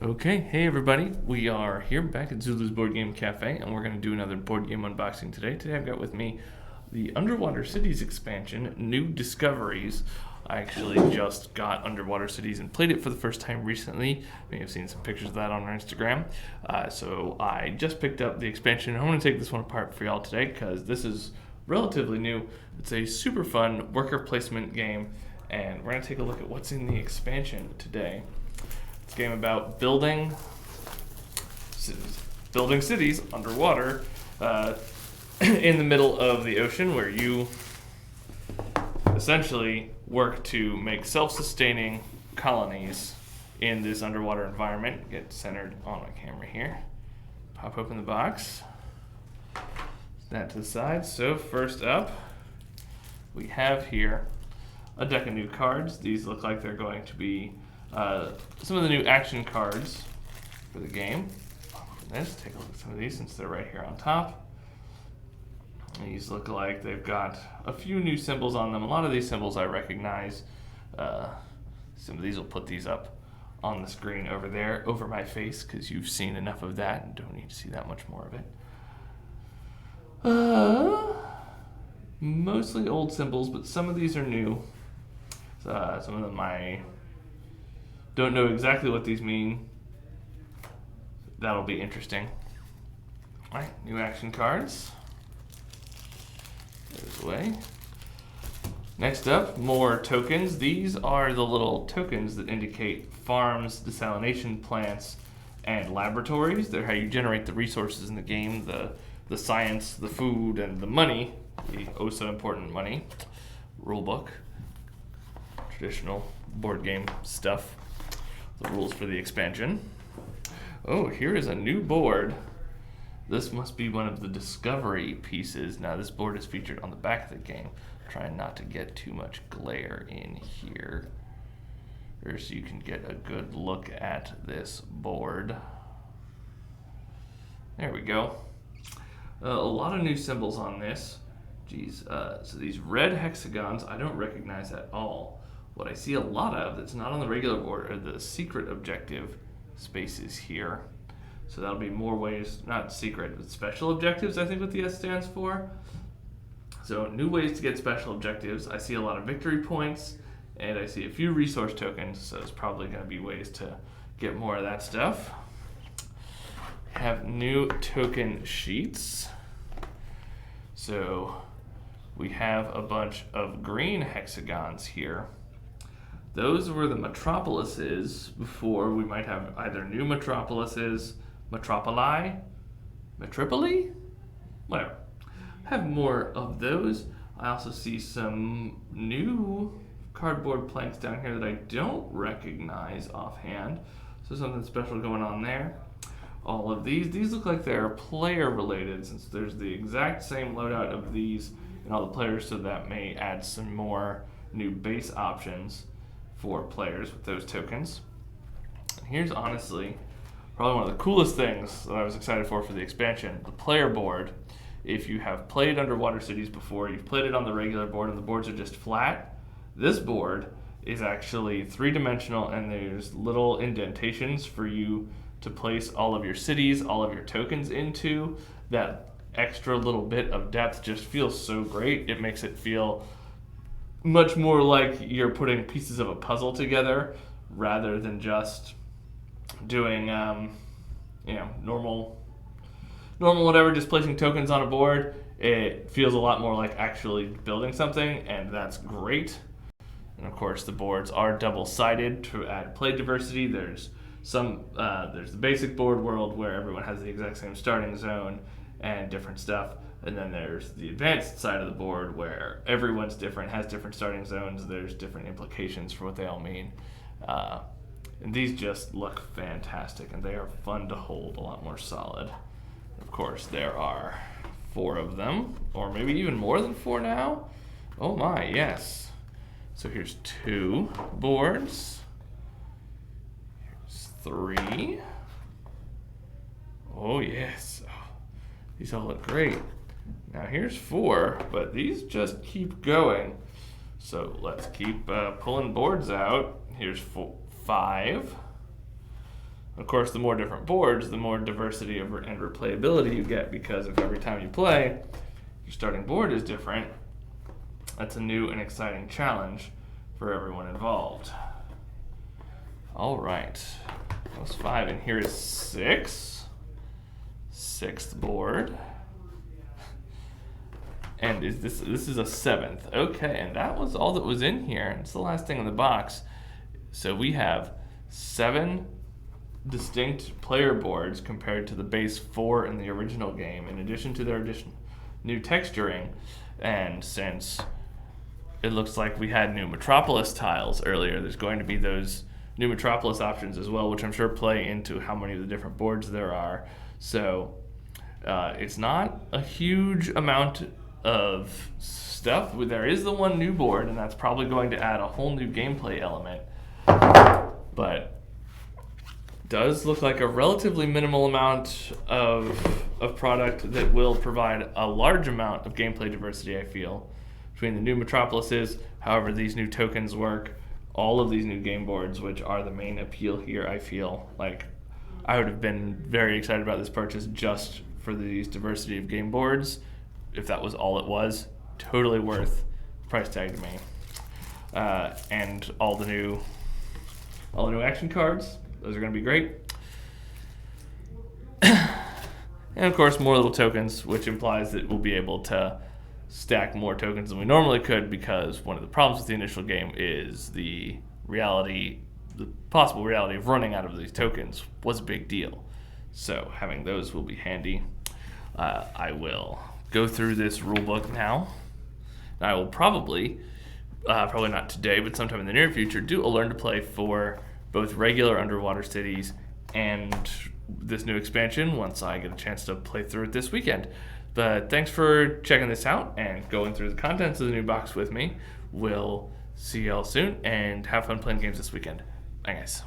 Okay, hey everybody. We are here back at Zulu's Board Game Cafe, and we're going to do another board game unboxing today. Today I've got with me the Underwater Cities expansion, New Discoveries. I actually just got Underwater Cities and played it for the first time recently. You may have seen some pictures of that on our Instagram. So I just picked up the expansion. I'm going to take this one apart for y'all today because this is relatively new. It's a super fun worker placement game, and we're going to take a look at what's in the expansion today. It's a game about building cities underwater in the middle of the ocean, where you essentially work to make self-sustaining colonies in this underwater environment. Get centered on my camera here. Pop open the box. That to the side. So first up, we have here a deck of new cards. These look like they're going to be some of the new action cards for the game. Let's take a look at some of these since they're right here on top. These look like they've got a few new symbols on them. A lot of these symbols I recognize. Some of these will put these up on the screen over there, over my face, because you've seen enough of that and don't need to see that much more of it. Mostly old symbols, but some of these are new. Some of them I don't know exactly what these mean. That'll be interesting. All right, new action cards. There's away. Next up, more tokens. These are the little tokens that indicate farms, desalination plants, and laboratories. They're how you generate the resources in the game, the science, the food, and the money, the oh so important money. Rulebook. Traditional board game stuff. The rules for the expansion. Oh, here is a new board. This must be one of the discovery pieces. Now, this board is featured on the back of the game. Trying not to get too much glare in here, or so you can get a good look at this board. There we go. A lot of new symbols on this. Geez, so these red hexagons, I don't recognize at all. What I see a lot of that's not on the regular board are the secret objective spaces here. So that'll be more ways, not secret, but special objectives, I think what the S stands for. So new ways to get special objectives. I see a lot of victory points, and I see a few resource tokens, so there's probably going to be ways to get more of that stuff. Have new token sheets. So we have a bunch of green hexagons here. Those were the metropolises before. We might have either new metropolises, metropoli, whatever. Have more of those. I also see some new cardboard planks down here that I don't recognize offhand. So something special going on there. All of these look like they're player related, since there's the exact same loadout of these and all the players, so that may add some more new base options for players with those tokens. And here's honestly probably one of the coolest things that I was excited for the expansion, the player board. If you have played Underwater Cities before, you've played it on the regular board and the boards are just flat, this board is actually three-dimensional, and there's little indentations for you to place all of your cities, all of your tokens into. That extra little bit of depth just feels so great. It makes it feel much more like you're putting pieces of a puzzle together rather than just doing normal whatever, just placing tokens on a board. It feels a lot more like actually building something, and that's great. And of course the boards are double-sided to add play diversity. There's the basic board world where everyone has the exact same starting zone and different stuff. And then there's the advanced side of the board where everyone's different, has different starting zones. There's different implications for what they all mean. And these just look fantastic, and they are fun to hold, a lot more solid. Of course, there are 4 of them, or maybe even more than 4 now. Oh my, yes. So here's 2 boards. Here's 3. Oh yes. Oh, these all look great. Now here's 4, but these just keep going. So let's keep pulling boards out. Here's 5. Of course, the more different boards, the more diversity and replayability you get, because if every time you play, your starting board is different, that's a new and exciting challenge for everyone involved. All right, that was 5, and here is 6. 6th board. And this is a 7th. Okay, and that was all that was in here. It's the last thing in the box. So we have 7 distinct player boards compared to the base 4 in the original game, in addition to their new texturing. And since it looks like we had new Metropolis tiles earlier, there's going to be those new Metropolis options as well, which I'm sure play into how many of the different boards there are. So it's not a huge amount of stuff. There is the one new board, and that's probably going to add a whole new gameplay element. But does look like a relatively minimal amount of product that will provide a large amount of gameplay diversity, I feel, between the new Metropolises, however these new tokens work, all of these new game boards, which are the main appeal here. I feel like I would have been very excited about this purchase just for these diversity of game boards. If that was all it was, totally worth the price tag to me. And all the new action cards, those are going to be great. And of course, more little tokens, which implies that we'll be able to stack more tokens than we normally could, because one of the problems with the initial game is the possible reality of running out of these tokens was a big deal. So having those will be handy. I will go through this rulebook now. I will probably not today, but sometime in the near future, do a learn to play for both regular Underwater Cities and this new expansion once I get a chance to play through it this weekend. But thanks for checking this out and going through the contents of the new box with me. We'll see y'all soon, and have fun playing games this weekend. Bye, guys.